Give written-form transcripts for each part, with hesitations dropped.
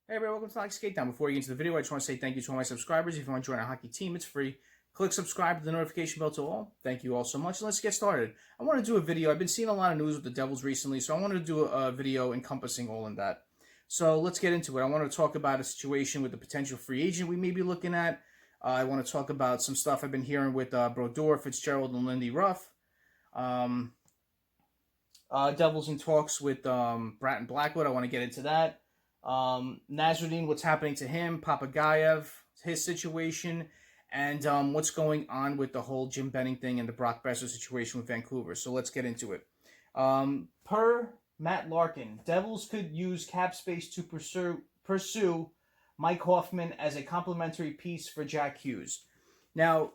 Hey everybody, welcome to Hockey Skate Down. Before we get into the video, I just want to say thank you to all my subscribers. If you want to join our hockey team, it's free. Click subscribe to the notification bell to all. Thank you all so much. And let's get started. I want to do a video. I've been seeing a lot of news with the Devils recently, so I wanted to do a video encompassing all in that. So let's get into it. I want to talk about a situation with the potential free agent we may be looking at. I want to talk about some stuff I've been hearing with Brodeur, Fitzgerald, and Lindy Ruff. Devils in talks with Brat and Blackwood. I want to get into that. Nasreddine, what's happening to him, Popaguev, his situation, and what's going on with the whole Jim Benning thing and the Brock Boeser situation with Vancouver. So let's get into it. Per Matt Larkin, Devils could use cap space to pursue Mike Hoffman as a complementary piece for Jack Hughes. Now,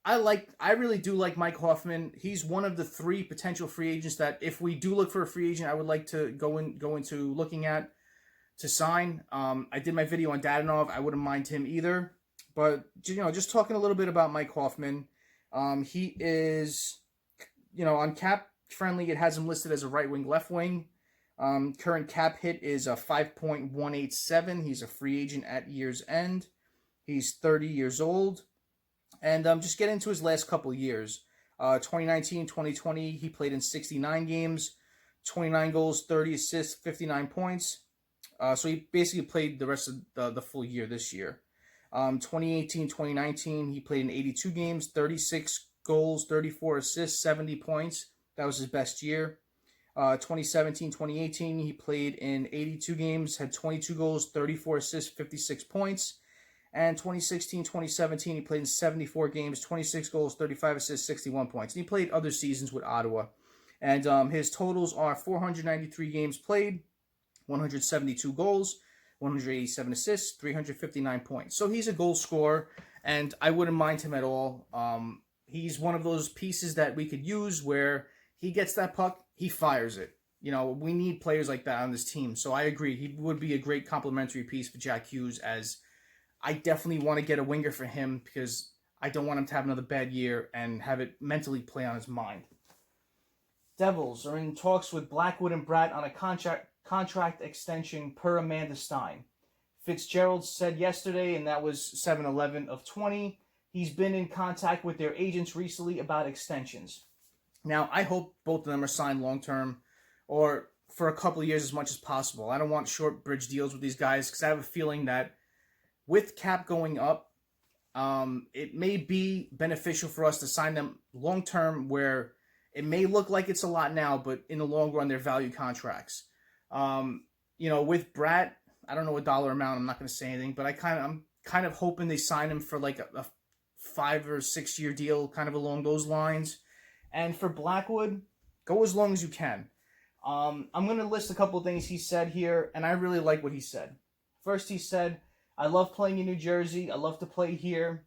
I really do like Mike Hoffman. He's one of the three potential free agents that, if we do look for a free agent, I would like to go into looking at to sign. I did my video on Dadonov. I wouldn't mind him either. But, just talking a little bit about Mike Hoffman. He is, on Cap Friendly, it has him listed as a right wing, left wing. Current cap hit is a 5.187. He's a free agent at year's end. He's 30 years old. And just get into his last couple years. 2019, 2020, he played in 69 games, 29 goals, 30 assists, 59 points. So he basically played the rest of the full year this year. 2018, 2019, he played in 82 games, 36 goals, 34 assists, 70 points. That was his best year. 2017, 2018, he played in 82 games, had 22 goals, 34 assists, 56 points. And 2016, 2017, he played in 74 games, 26 goals, 35 assists, 61 points. And he played other seasons with Ottawa. And his totals are 493 games played, 172 goals, 187 assists, 359 points. So he's a goal scorer, and I wouldn't mind him at all. He's one of those pieces that we could use where he gets that puck, he fires it. We need players like that on this team. So I agree. He would be a great complementary piece for Jack Hughes, as I definitely want to get a winger for him because I don't want him to have another bad year and have it mentally play on his mind. Devils are in talks with Blackwood and Bratt on a contract extension per Amanda Stein. Fitzgerald said yesterday, and that was 7/11/20, he's been in contact with their agents recently about extensions. Now, I hope both of them are signed long-term or for a couple of years as much as possible. I don't want short bridge deals with these guys because I have a feeling that with cap going up, it may be beneficial for us to sign them long-term where it may look like it's a lot now, but in the long run, they're value contracts. With Bratt, I don't know a dollar amount. I'm not going to say anything, but I'm kind of hoping they sign him for like a 5 or 6 year deal, kind of along those lines. And for Blackwood, go as long as you can. I'm going to list a couple of things he said here, and I really like what he said. First, he said, I love playing in New Jersey. I love to play here.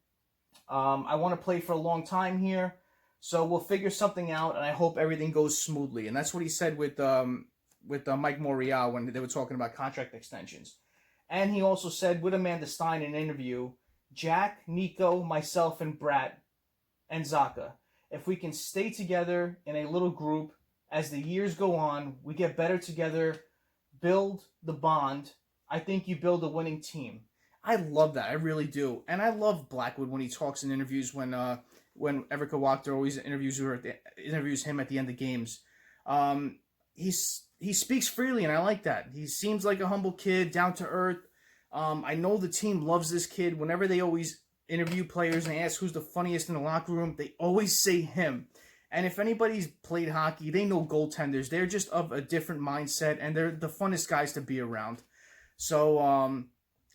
I want to play for a long time here. So we'll figure something out, and I hope everything goes smoothly. And that's what he said with Mike Morial when they were talking about contract extensions. And he also said with Amanda Stein in an interview, Jack, Nico, myself, and Bratt, and Zaka, if we can stay together in a little group as the years go on, we get better together, build the bond, I think you build a winning team. I love that. I really do. And I love Blackwood when he talks in interviews when Erica Wachter always interviews him at the end of games. He speaks freely, and I like that. He seems like a humble kid, down to earth. I know the team loves this kid. Whenever they always interview players and they ask who's the funniest in the locker room, they always say him. And if anybody's played hockey, they know goaltenders. They're just of a different mindset, and they're the funnest guys to be around. So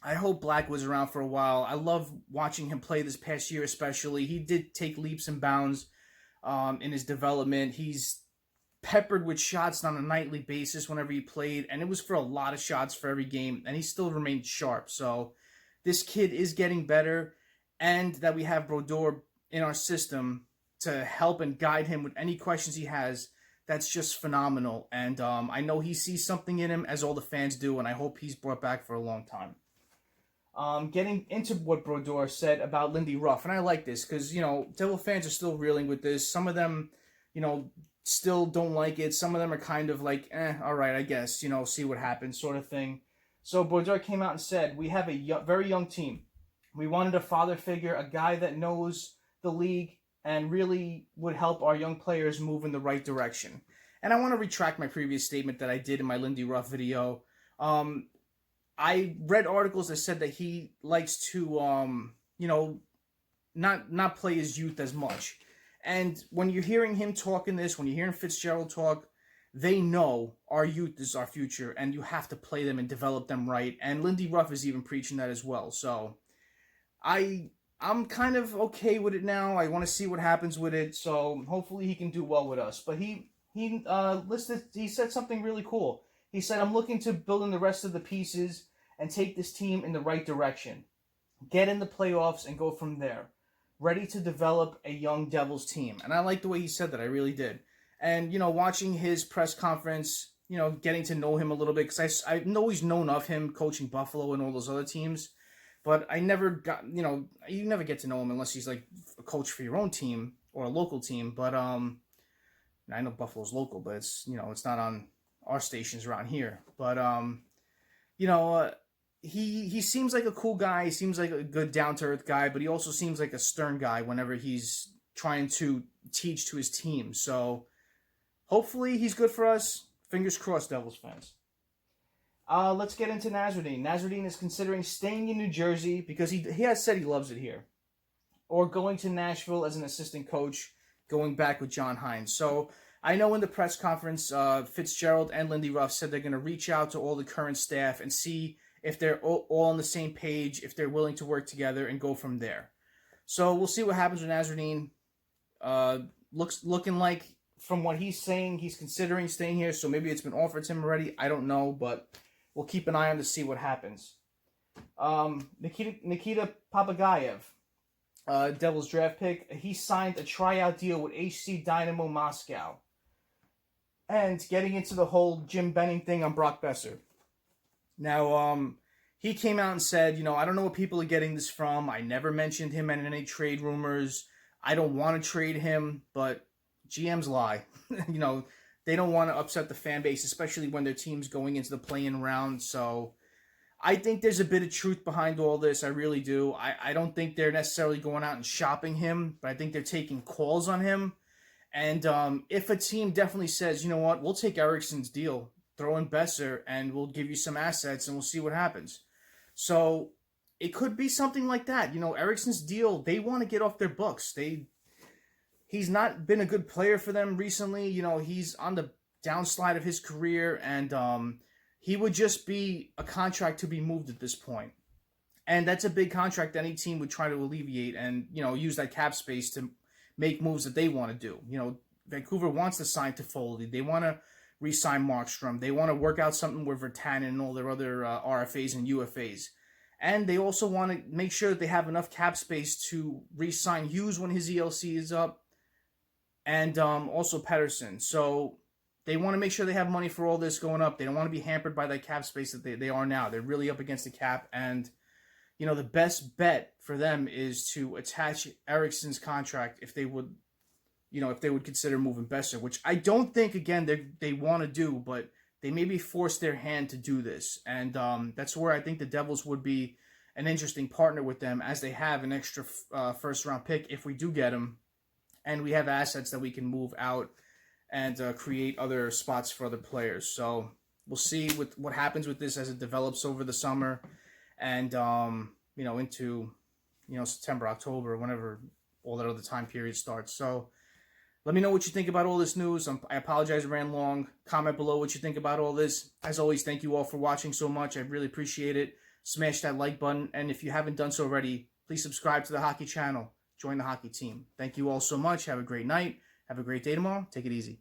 I hope Blackwood's around for a while. I love watching him play this past year especially. He did take leaps and bounds in his development. He's peppered with shots on a nightly basis whenever he played, and it was for a lot of shots for every game, and he still remained sharp. So this kid is getting better, and that we have Brodeur in our system to help and guide him with any questions he has, that's just phenomenal. And I know he sees something in him, as all the fans do, and I hope he's brought back for a long time. Getting into what Brodeur said about Lindy Ruff, and I like this because, Devil fans are still reeling with this. Some of them, still don't like it. Some of them are kind of like, all right, I guess, see what happens sort of thing. So Brodeur came out and said, we have a very young team. We wanted a father figure, a guy that knows the league and really would help our young players move in the right direction. And I want to retract my previous statement that I did in my Lindy Ruff video. I read articles that said that he likes to, not play his youth as much. And when you're hearing him talk in this, when you're hearing Fitzgerald talk, they know our youth is our future, and you have to play them and develop them right. And Lindy Ruff is even preaching that as well. So I'm kind of okay with it now. I want to see what happens with it. So hopefully he can do well with us. But he said something really cool. He said, I'm looking to build in the rest of the pieces and take this team in the right direction. Get in the playoffs and go from there. Ready to develop a young Devils team. And I like the way he said that. I really did. And, watching his press conference, getting to know him a little bit. Because I've always known of him coaching Buffalo and all those other teams. But I never got, you never get to know him unless he's like a coach for your own team or a local team. But I know Buffalo's local, but it's, it's not on our stations around here. But, he seems like a cool guy. He seems like a good down-to-earth guy, but he also seems like a stern guy whenever he's trying to teach to his team. So hopefully he's good for us. Fingers crossed, Devils fans. Let's get into Nasreddine. Nasreddine is considering staying in New Jersey because he has said he loves it here, or going to Nashville as an assistant coach, going back with John Hines. So I know in the press conference, Fitzgerald and Lindy Ruff said they're going to reach out to all the current staff and see if they're all on the same page, if they're willing to work together, and go from there. So we'll see what happens with Nasreddine. Looking like, from what he's saying, he's considering staying here, so maybe it's been offered to him already. I don't know, but we'll keep an eye on to see what happens. Nikita Popaguev, Devils draft pick, he signed a tryout deal with HC Dynamo Moscow. And getting into the whole Jim Benning thing on Brock Boeser. Now, he came out and said, I don't know what people are getting this from. I never mentioned him in any trade rumors. I don't want to trade him, but GMs lie. They don't want to upset the fan base, especially when their team's going into the play-in round. So I think there's a bit of truth behind all this. I really do. I don't think they're necessarily going out and shopping him, but I think they're taking calls on him. And if a team definitely says, you know what, we'll take Ericsson's deal, throw in Besser, and we'll give you some assets, and we'll see what happens. So it could be something like that. Ericsson's deal, they want to get off their books. He's not been a good player for them recently. He's on the downslide of his career, and he would just be a contract to be moved at this point. And that's a big contract any team would try to alleviate and, use that cap space to make moves that they want to do. Vancouver wants to sign Toffoli. They want to re-sign Markstrom. They want to work out something with Virtanen and all their other RFAs and UFAs. And they also want to make sure that they have enough cap space to re-sign Hughes when his ELC is up, and also Pettersson. So they want to make sure they have money for all this going up. They don't want to be hampered by that cap space that they are now. They're really up against the cap, and the best bet for them is to attach Ericsson's contract if they would consider moving Besser, which I don't think, again, they want to do, but they maybe force their hand to do this. And that's where I think the Devils would be an interesting partner with them, as they have an extra first-round pick if we do get him, and we have assets that we can move out and create other spots for other players. So we'll see what happens with this as it develops over the summer and, into, September, October, whenever all that other time period starts. So let me know what you think about all this news. I apologize I ran long. Comment below what you think about all this. As always, thank you all for watching so much. I really appreciate it. Smash that like button. And if you haven't done so already, please subscribe to the hockey channel. Join the hockey team. Thank you all so much. Have a great night. Have a great day tomorrow. Take it easy.